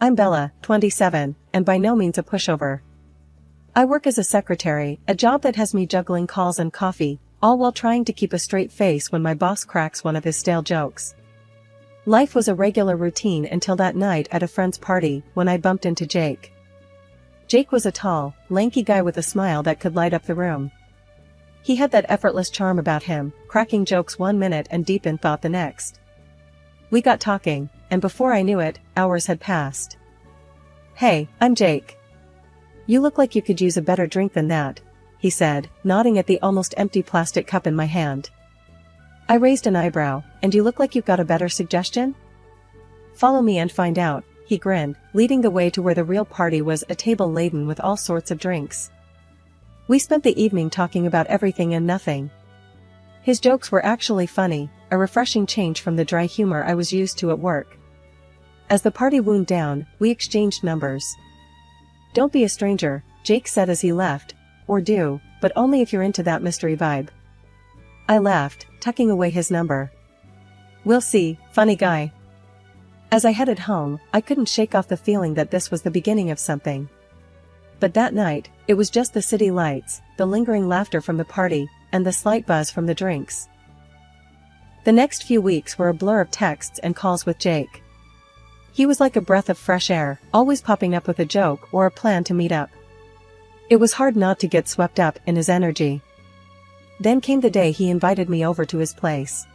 I'm Bella, 27, and by no means a pushover. I work as a secretary, a job that has me juggling calls and coffee, all while trying to keep a straight face when my boss cracks one of his stale jokes. Life was a regular routine until that night at a friend's party when I bumped into Jake. Jake was a tall, lanky guy with a smile that could light up the room. He had that effortless charm about him, cracking jokes one minute and deep in thought the next. We got talking, and before I knew it, hours had passed. "Hey, I'm Jake. You look like you could use a better drink than that," he said, nodding at the almost empty plastic cup in my hand. I raised an eyebrow, "And you look like you've got a better suggestion?" "Follow me and find out," he grinned, leading the way to where the real party was, a table laden with all sorts of drinks. We spent the evening talking about everything and nothing. His jokes were actually funny, a refreshing change from the dry humor I was used to at work. As the party wound down, we exchanged numbers. "Don't be a stranger," Jake said as he left, "or do, but only if you're into that mystery vibe." I laughed, tucking away his number. "We'll see, funny guy." As I headed home, I couldn't shake off the feeling that this was the beginning of something. But that night, it was just the city lights, the lingering laughter from the party, and the slight buzz from the drinks. The next few weeks were a blur of texts and calls with Jake. He was like a breath of fresh air, always popping up with a joke or a plan to meet up. It was hard not to get swept up in his energy. Then came the day he invited me over to his place.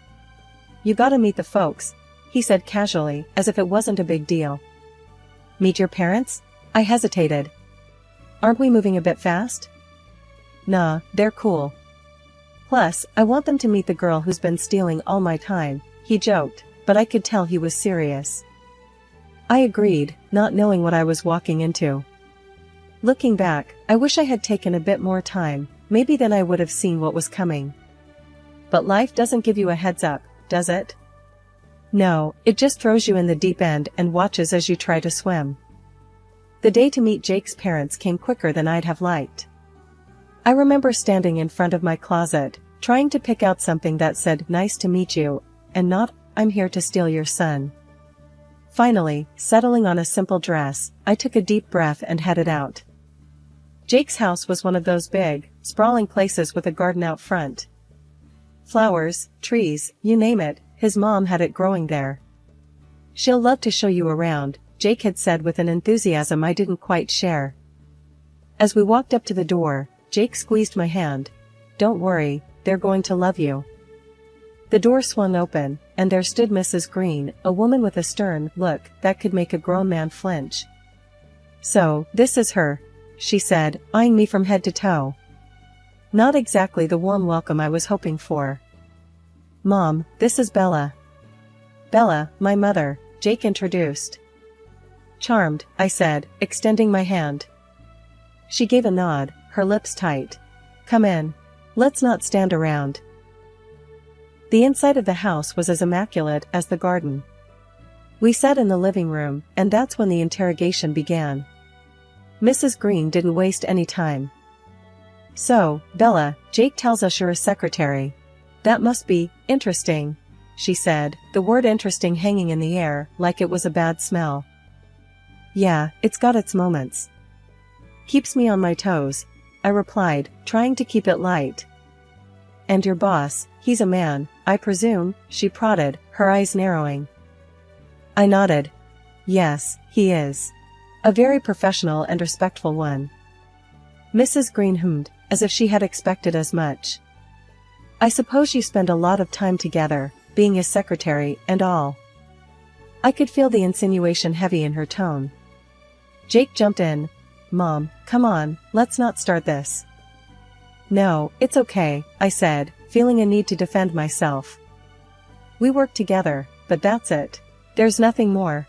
"You gotta meet the folks," he said casually, as if it wasn't a big deal. "Meet your parents?" I hesitated. "Aren't we moving a bit fast?" "Nah, they're cool. Plus, I want them to meet the girl who's been stealing all my time," he joked, but I could tell he was serious. I agreed, not knowing what I was walking into. Looking back, I wish I had taken a bit more time, maybe then I would have seen what was coming. But life doesn't give you a heads up, does it? No, it just throws you in the deep end and watches as you try to swim. The day to meet Jake's parents came quicker than I'd have liked. I remember standing in front of my closet, trying to pick out something that said, "Nice to meet you," and not, "I'm here to steal your son." Finally, settling on a simple dress, I took a deep breath and headed out. Jake's house was one of those big, sprawling places with a garden out front. Flowers, trees, you name it, his mom had it growing there. "She'll love to show you around," Jake had said with an enthusiasm I didn't quite share. As we walked up to the door, Jake squeezed my hand. "Don't worry, they're going to love you." The door swung open, and there stood Mrs. Green, a woman with a stern look that could make a grown man flinch. "So, this is her," she said, eyeing me from head to toe. Not exactly the warm welcome I was hoping for. "Mom, this is Bella." "Bella, my mother," Jake introduced. "Charmed," I said, extending my hand. She gave a nod, her lips tight. "Come in. Let's not stand around." The inside of the house was as immaculate as the garden. We sat in the living room, and that's when the interrogation began. Mrs. Green didn't waste any time. "So, Bella, Jake tells us you're a secretary. That must be interesting," she said, the word interesting hanging in the air, like it was a bad smell. "Yeah, it's got its moments. Keeps me on my toes," I replied, trying to keep it light. "And your boss, he's a man, I presume?" she prodded, her eyes narrowing. I nodded. "Yes, he is. A very professional and respectful one." Mrs. Green hummed, as if she had expected as much. "I suppose you spend a lot of time together, being his secretary and all." I could feel the insinuation heavy in her tone. Jake jumped in. "Mom, come on, let's not start this." "No, it's okay," I said, feeling a need to defend myself. "We work together, but that's it. There's nothing more."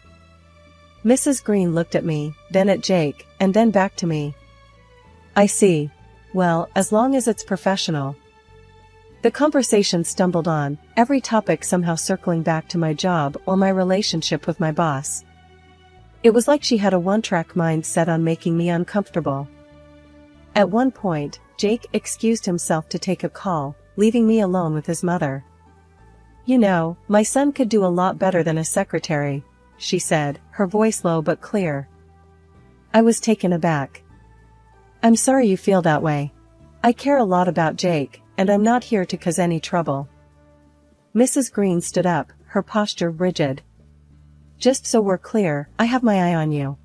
Mrs. Green looked at me, then at Jake, and then back to me. "I see. Well, as long as it's professional." The conversation stumbled on, every topic somehow circling back to my job or my relationship with my boss. It was like she had a one-track mind set on making me uncomfortable. At one point, Jake excused himself to take a call, leaving me alone with his mother. "You know, my son could do a lot better than a secretary," she said, her voice low but clear. I was taken aback. I'm sorry you feel that way. I care a lot about Jake, and I'm not here to cause any trouble. Mrs. Green stood up, her posture rigid. Just so we're clear, I have my eye on you.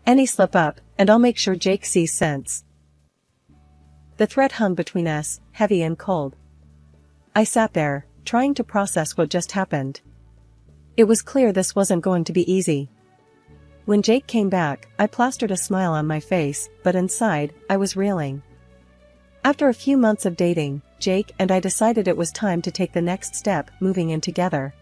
Any slip up, and I'll make sure Jake sees sense. The threat hung between us, heavy and cold. I sat there, trying to process what just happened. It was clear this wasn't going to be easy. When Jake came back, I plastered a smile on my face, but inside, I was reeling. After a few months of dating, Jake and I decided it was time to take the next step, moving in together.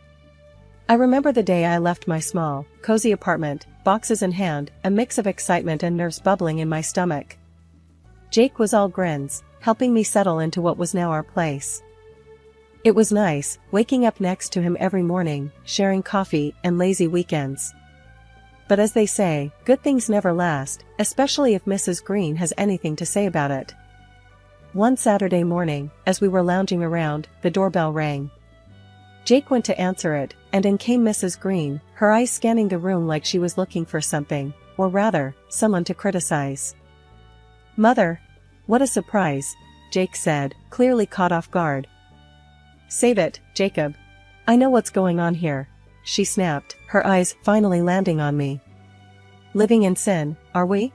I remember the day I left my small, cozy apartment, boxes in hand, a mix of excitement and nerves bubbling in my stomach. Jake was all grins, helping me settle into what was now our place. It was nice, waking up next to him every morning, sharing coffee and lazy weekends. But as they say, good things never last, especially if Mrs. Green has anything to say about it. One Saturday morning, as we were lounging around, the doorbell rang. Jake went to answer it, and in came Mrs. Green, her eyes scanning the room like she was looking for something, or rather, someone to criticize. Mother! What a surprise, Jake said, clearly caught off guard. Save it, Jacob. I know what's going on here, she snapped, her eyes finally landing on me. Living in sin, are we?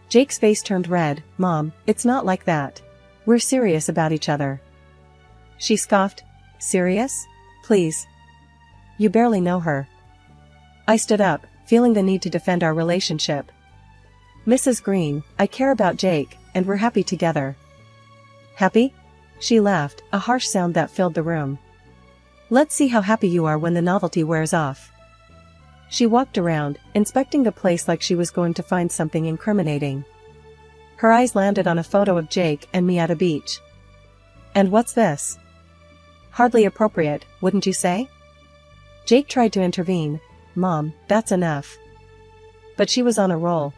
Jake's face turned red. Mom, it's not like that. We're serious about each other. She scoffed. Serious? Please. You barely know her. I stood up, feeling the need to defend our relationship. Mrs. Green, I care about Jake, and we're happy together. Happy? She laughed, a harsh sound that filled the room. Let's see how happy you are when the novelty wears off. She walked around, inspecting the place like she was going to find something incriminating. Her eyes landed on a photo of Jake and me at a beach. And what's this? Hardly appropriate, wouldn't you say? Jake tried to intervene. Mom, that's enough. But she was on a roll.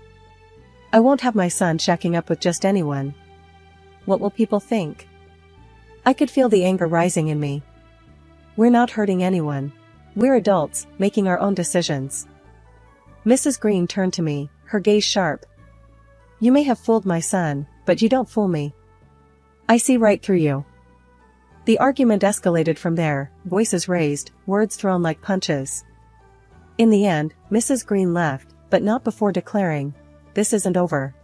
I won't have my son shacking up with just anyone. What will people think? I could feel the anger rising in me. We're not hurting anyone. We're adults, making our own decisions. Mrs. Green turned to me, her gaze sharp. You may have fooled my son, but you don't fool me. I see right through you. The argument escalated from there, voices raised, words thrown like punches. In the end, Mrs. Green left, but not before declaring, "This isn't over."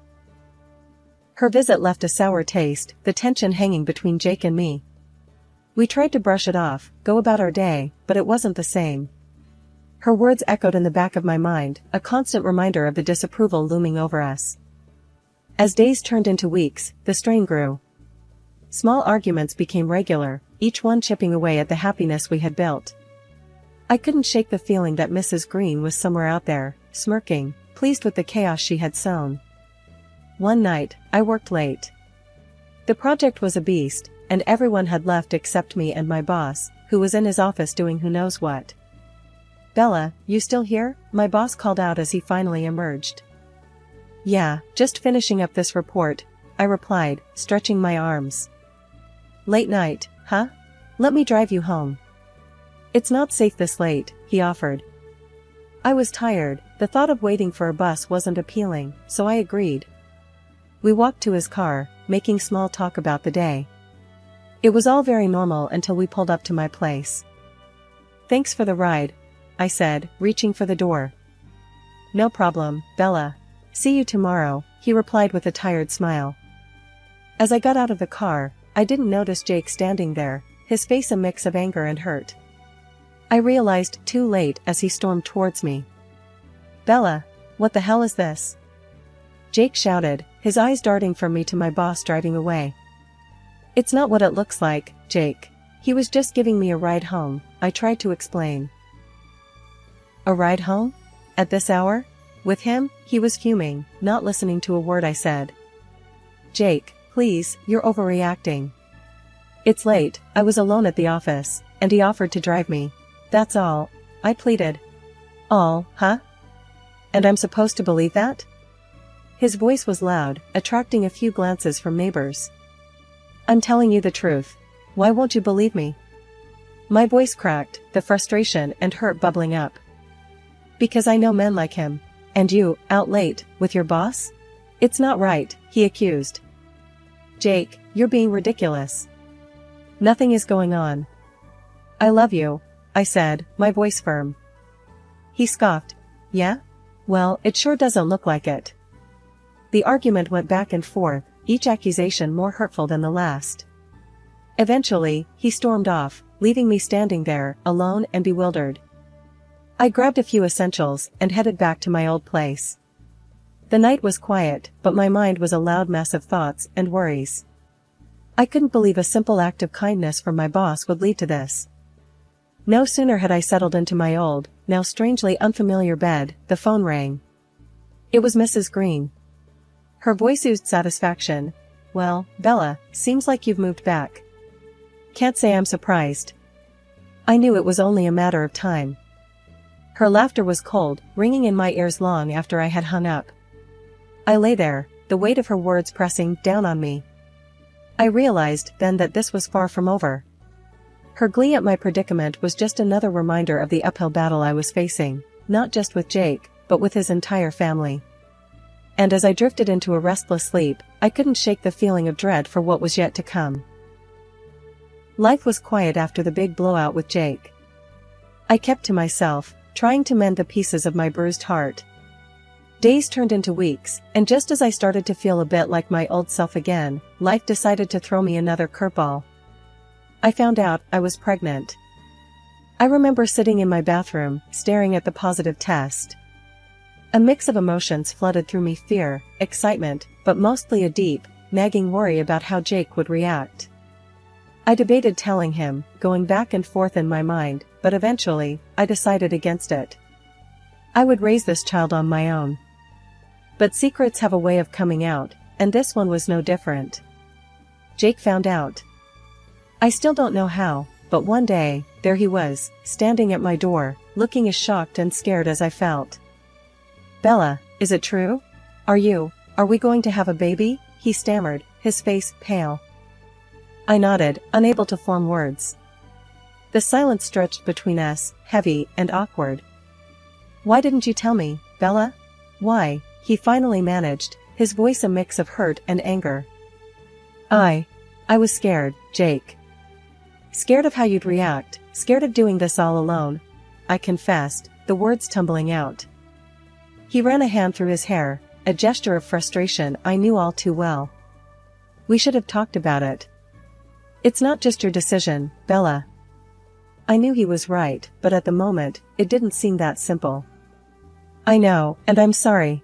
Her visit left a sour taste, the tension hanging between Jake and me. We tried to brush it off, go about our day, but it wasn't the same. Her words echoed in the back of my mind, a constant reminder of the disapproval looming over us. As days turned into weeks, the strain grew. Small arguments became regular, each one chipping away at the happiness we had built. I couldn't shake the feeling that Mrs. Green was somewhere out there, smirking, pleased with the chaos she had sown. One night, I worked late. The project was a beast, and everyone had left except me and my boss, who was in his office doing who knows what. Bella, you still here? My boss called out as he finally emerged. Yeah, just finishing up this report, I replied, stretching my arms. Late night, huh? Let me drive you home. It's not safe this late, he offered. I was tired, the thought of waiting for a bus wasn't appealing, so I agreed. We walked to his car, making small talk about the day. It was all very normal until we pulled up to my place. Thanks for the ride, I said, reaching for the door. No problem, Bella. See you tomorrow, he replied with a tired smile. As I got out of the car, I didn't notice Jake standing there, his face a mix of anger and hurt. I realized too late as he stormed towards me. Bella, what the hell is this? Jake shouted, his eyes darting from me to my boss driving away. It's not what it looks like, Jake. He was just giving me a ride home, I tried to explain. A ride home? At this hour? With him? He was fuming, not listening to a word I said. Jake, please, you're overreacting. It's late, I was alone at the office, and he offered to drive me. That's all, I pleaded. All, huh? And I'm supposed to believe that? His voice was loud, attracting a few glances from neighbors. I'm telling you the truth. Why won't you believe me? My voice cracked, the frustration and hurt bubbling up. Because I know men like him. And you, out late, with your boss? It's not right, he accused. Jake, you're being ridiculous. Nothing is going on. I love you, I said, my voice firm. He scoffed. Yeah? Well, it sure doesn't look like it. The argument went back and forth, each accusation more hurtful than the last. Eventually, he stormed off, leaving me standing there, alone and bewildered. I grabbed a few essentials and headed back to my old place. The night was quiet, but my mind was a loud mess of thoughts and worries. I couldn't believe a simple act of kindness from my boss would lead to this. No sooner had I settled into my old, now strangely unfamiliar bed, the phone rang. It was Mrs. Green. Her voice oozed satisfaction. Well, Bella, seems like you've moved back. Can't say I'm surprised. I knew it was only a matter of time. Her laughter was cold, ringing in my ears long after I had hung up. I lay there, the weight of her words pressing down on me. I realized then that this was far from over. Her glee at my predicament was just another reminder of the uphill battle I was facing, not just with Jake, but with his entire family. And as I drifted into a restless sleep, I couldn't shake the feeling of dread for what was yet to come. Life was quiet after the big blowout with Jake. I kept to myself, trying to mend the pieces of my bruised heart. Days turned into weeks, and just as I started to feel a bit like my old self again, life decided to throw me another curveball. I found out I was pregnant. I remember sitting in my bathroom, staring at the positive test. A mix of emotions flooded through me: fear, excitement, but mostly a deep, nagging worry about how Jake would react. I debated telling him, going back and forth in my mind, but eventually, I decided against it. I would raise this child on my own. But secrets have a way of coming out, and this one was no different. Jake found out. I still don't know how, but one day, there he was, standing at my door, looking as shocked and scared as I felt. Bella, is it true? Are we going to have a baby? He stammered, his face pale. I nodded, unable to form words. The silence stretched between us, heavy and awkward. Why didn't you tell me, Bella? Why? He finally managed, his voice a mix of hurt and anger. I was scared, Jake. Scared of how you'd react, scared of doing this all alone, I confessed, the words tumbling out. He ran a hand through his hair, a gesture of frustration I knew all too well. We should have talked about it. It's not just your decision, Bella. I knew he was right, but at the moment, it didn't seem that simple. I know, and I'm sorry.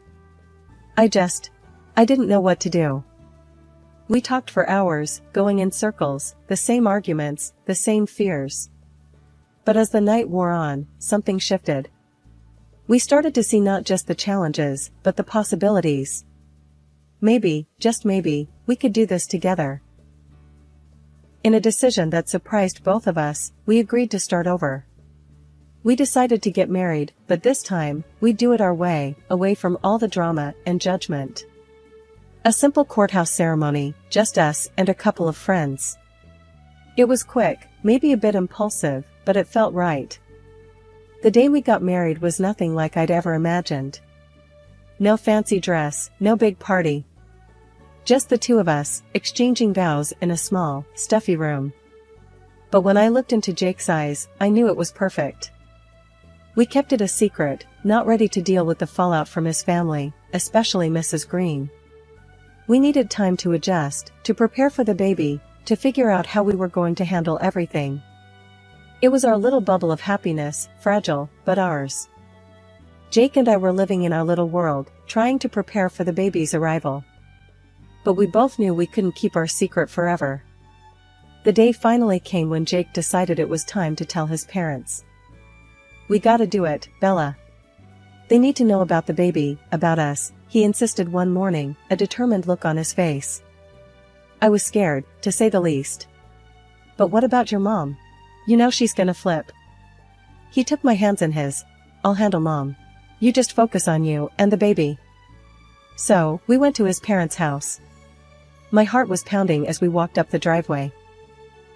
I didn't know what to do. We talked for hours, going in circles, the same arguments, the same fears. But as the night wore on, something shifted. We started to see not just the challenges, but the possibilities. Maybe, just maybe, we could do this together. In a decision that surprised both of us, we agreed to start over. We decided to get married, but this time, we'd do it our way, away from all the drama and judgment. A simple courthouse ceremony, just us and a couple of friends. It was quick, maybe a bit impulsive, but it felt right. The day we got married was nothing like I'd ever imagined. No fancy dress, no big party. Just the two of us, exchanging vows in a small, stuffy room. But when I looked into Jake's eyes, I knew it was perfect. We kept it a secret, not ready to deal with the fallout from his family, especially Mrs. Green. We needed time to adjust, to prepare for the baby, to figure out how we were going to handle everything. It was our little bubble of happiness, fragile, but ours. Jake and I were living in our little world, trying to prepare for the baby's arrival. But we both knew we couldn't keep our secret forever. The day finally came when Jake decided it was time to tell his parents. We gotta do it, Bella. They need to know about the baby, about us, he insisted one morning, a determined look on his face. I was scared, to say the least. But what about your mom? You know she's gonna flip. He took my hands in his. I'll handle Mom. You just focus on you and the baby. So, we went to his parents' house. My heart was pounding as we walked up the driveway.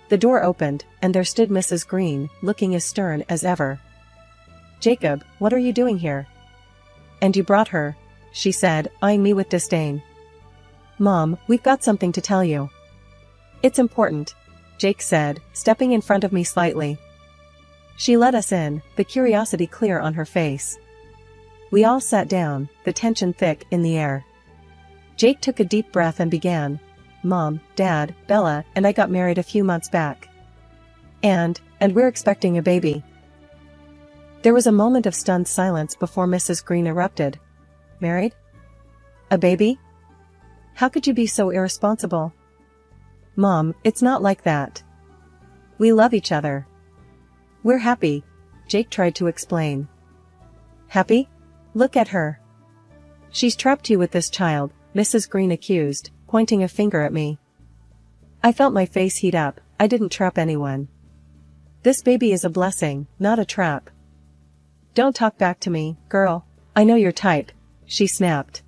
The door opened, and there stood Mrs. Green, looking as stern as ever. "Jacob, what are you doing here?" "And you brought her," she said, eyeing me with disdain. "Mom, we've got something to tell you." "It's important," Jake said, stepping in front of me slightly. She let us in, the curiosity clear on her face. We all sat down, the tension thick in the air. Jake took a deep breath and began. "Mom, Dad, Bella, and I got married a few months back. And we're expecting a baby." There was a moment of stunned silence before Mrs. Green erupted. "Married? A baby? How could you be so irresponsible?" "Mom, it's not like that. We love each other. We're happy," Jake tried to explain. "Happy? Look at her. She's trapped you with this child," Mrs. Green accused, pointing a finger at me. I felt my face heat up. I didn't trap anyone. This baby is a blessing, not a trap. "Don't talk back to me, girl. I know your type," she snapped.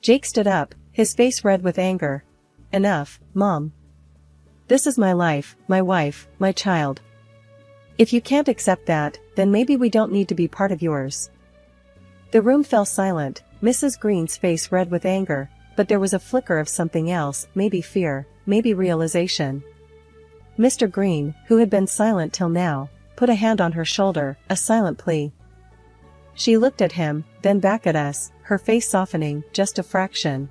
Jake stood up, his face red with anger. "Enough, Mom. This is my life, my wife, my child. If you can't accept that, then maybe we don't need to be part of yours." The room fell silent, Mrs. Green's face red with anger, but there was a flicker of something else, maybe fear, maybe realization. Mr. Green, who had been silent till now, put a hand on her shoulder, a silent plea. She looked at him, then back at us, her face softening, just a fraction.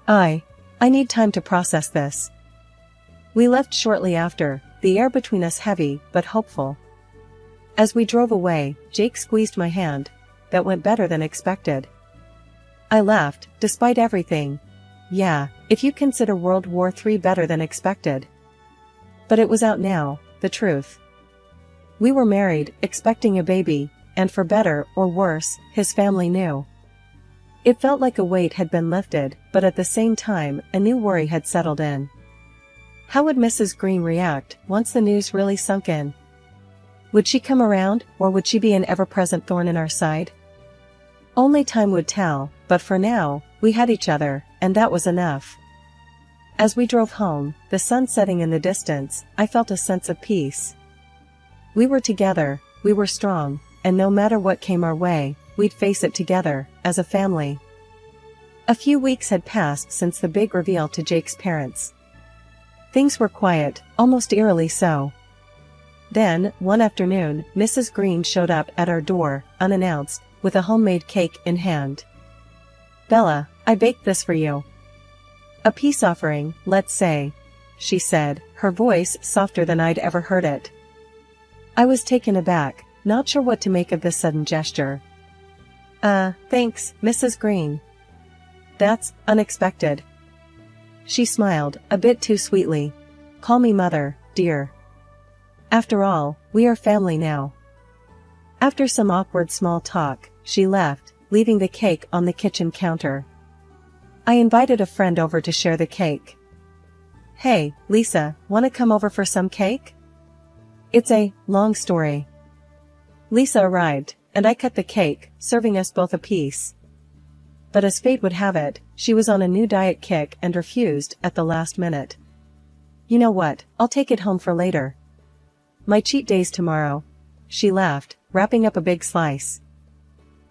I need time to process this." We left shortly after, the air between us heavy, but hopeful. As we drove away, Jake squeezed my hand. That went better than expected. I laughed, despite everything. Yeah, if you consider World War III better than expected. But it was out now, the truth. We were married, expecting a baby, and for better or worse, his family knew. It felt like a weight had been lifted, but at the same time, a new worry had settled in. How would Mrs. Green react once the news really sunk in? Would she come around, or would she be an ever-present thorn in our side? Only time would tell, but for now, we had each other, and that was enough. As we drove home, the sun setting in the distance, I felt a sense of peace. We were together, we were strong, and no matter what came our way, we'd face it together, as a family. A few weeks had passed since the big reveal to Jake's parents. Things were quiet, almost eerily so. Then, one afternoon, Mrs. Green showed up at our door, unannounced, with a homemade cake in hand. "Bella, I baked this for you. A peace offering, let's say," she said, her voice softer than I'd ever heard it. I was taken aback, not sure what to make of this sudden gesture. Thanks, Mrs. Green. That's unexpected." She smiled, a bit too sweetly. "Call me Mother, dear. After all, we are family now." After some awkward small talk, she left, leaving the cake on the kitchen counter. I invited a friend over to share the cake. "Hey, Lisa, wanna come over for some cake?" It's a long story. Lisa arrived, and I cut the cake, serving us both a piece. But as fate would have it, she was on a new diet kick and refused at the last minute. "You know what, I'll take it home for later. My cheat day's tomorrow." She laughed, wrapping up a big slice.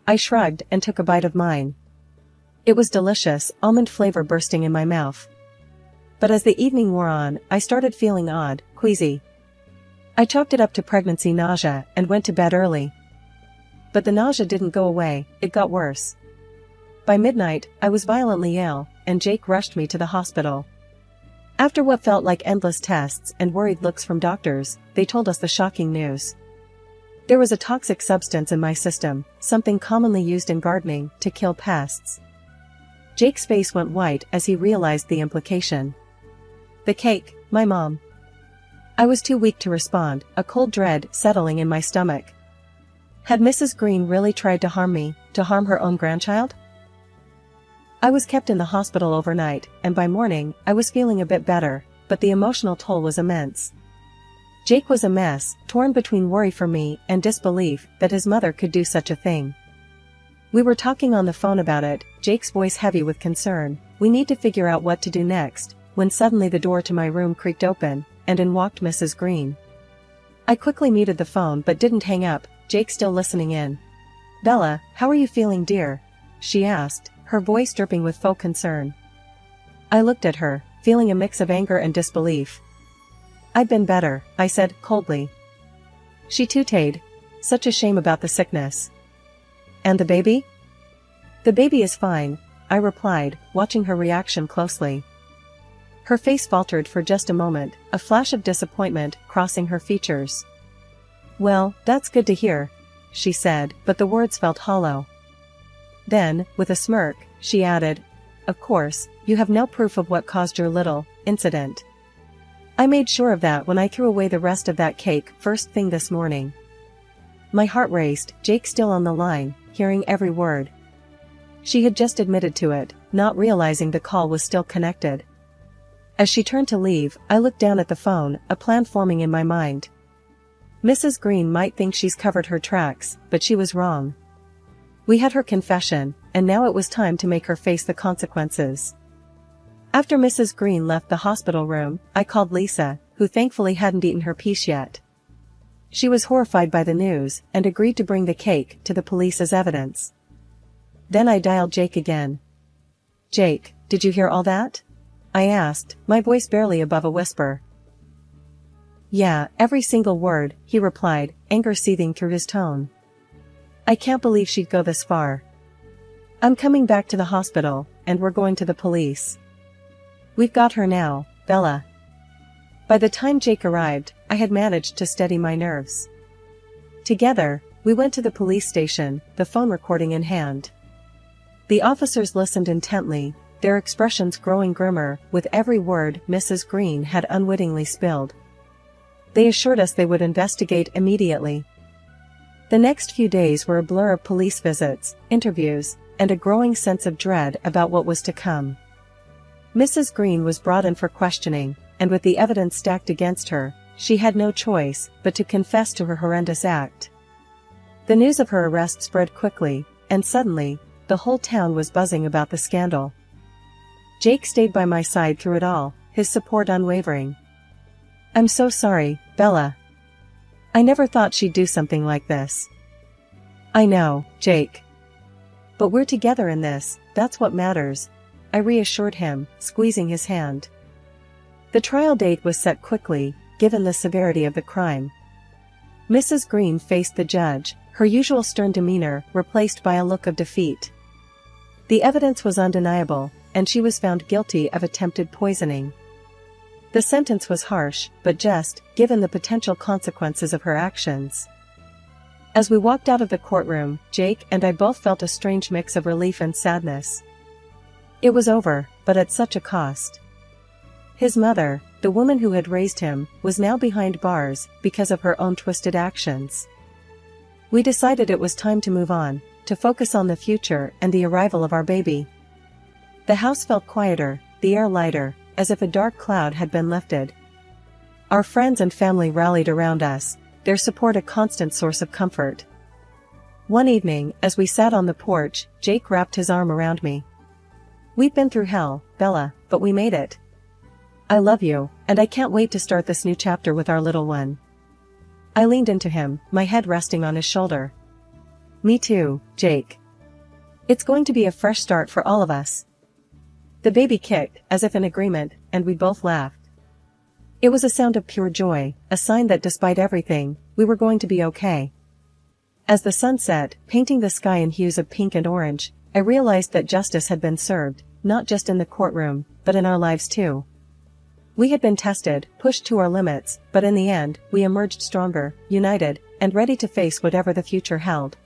I shrugged and took a bite of mine. It was delicious, almond flavor bursting in my mouth. But as the evening wore on, I started feeling odd, queasy. I chalked it up to pregnancy nausea and went to bed early. But the nausea didn't go away, it got worse. By midnight, I was violently ill, and Jake rushed me to the hospital. After what felt like endless tests and worried looks from doctors, they told us the shocking news. There was a toxic substance in my system, something commonly used in gardening, to kill pests. Jake's face went white as he realized the implication. The cake, my mom. I was too weak to respond, a cold dread settling in my stomach. Had Mrs. Green really tried to harm me, to harm her own grandchild? I was kept in the hospital overnight, and by morning, I was feeling a bit better, but the emotional toll was immense. Jake was a mess, torn between worry for me and disbelief that his mother could do such a thing. We were talking on the phone about it, Jake's voice heavy with concern. "We need to figure out what to do next," when suddenly the door to my room creaked open, and in walked Mrs. Green. I quickly muted the phone but didn't hang up, Jake still listening in. "Bella, how are you feeling, dear?" she asked, her voice dripping with faux concern. I looked at her, feeling a mix of anger and disbelief. "I've been better," I said, coldly. She tooted. "Such a shame about the sickness." "And the baby?" "The baby is fine," I replied, watching her reaction closely. Her face faltered for just a moment, a flash of disappointment crossing her features. "Well, that's good to hear," she said, but the words felt hollow. Then, with a smirk, she added, "Of course, you have no proof of what caused your little incident. I made sure of that when I threw away the rest of that cake first thing this morning." My heart raced, Jake still on the line, hearing every word. She had just admitted to it, not realizing the call was still connected. As she turned to leave, I looked down at the phone, a plan forming in my mind. Mrs. Green might think she's covered her tracks, but she was wrong. We had her confession, and now it was time to make her face the consequences. After Mrs. Green left the hospital room, I called Lisa, who thankfully hadn't eaten her piece yet. She was horrified by the news, and agreed to bring the cake to the police as evidence. Then I dialed Jake again. "Jake, did you hear all that?" I asked, my voice barely above a whisper. "Yeah, every single word," he replied, anger seething through his tone. "I can't believe she'd go this far. I'm coming back to the hospital, and we're going to the police. We've got her now, Bella." By the time Jake arrived, I had managed to steady my nerves. Together, we went to the police station, the phone recording in hand. The officers listened intently, their expressions growing grimmer with every word Mrs. Green had unwittingly spilled. They assured us they would investigate immediately. The next few days were a blur of police visits, interviews, and a growing sense of dread about what was to come. Mrs. Green was brought in for questioning, and with the evidence stacked against her, she had no choice but to confess to her horrendous act. The news of her arrest spread quickly, and suddenly, the whole town was buzzing about the scandal. Jake stayed by my side through it all, his support unwavering. "I'm so sorry, Bella. I never thought she'd do something like this." "I know, Jake. But we're together in this, that's what matters," I reassured him, squeezing his hand. The trial date was set quickly, given the severity of the crime. Mrs. Green faced the judge, her usual stern demeanor replaced by a look of defeat. The evidence was undeniable, and she was found guilty of attempted poisoning. The sentence was harsh, but just, given the potential consequences of her actions. As we walked out of the courtroom, Jake and I both felt a strange mix of relief and sadness. It was over, but at such a cost. His mother, the woman who had raised him, was now behind bars because of her own twisted actions. We decided it was time to move on, to focus on the future and the arrival of our baby. The house felt quieter, the air lighter, as if a dark cloud had been lifted. Our friends and family rallied around us, their support a constant source of comfort. One evening, as we sat on the porch, Jake wrapped his arm around me. "We've been through hell, Bella, but we made it. I love you, and I can't wait to start this new chapter with our little one." I leaned into him, my head resting on his shoulder. "Me too, Jake. It's going to be a fresh start for all of us." The baby kicked, as if in agreement, and we both laughed. It was a sound of pure joy, a sign that despite everything, we were going to be okay. As the sun set, painting the sky in hues of pink and orange, I realized that justice had been served, not just in the courtroom, but in our lives too. We had been tested, pushed to our limits, but in the end, we emerged stronger, united, and ready to face whatever the future held.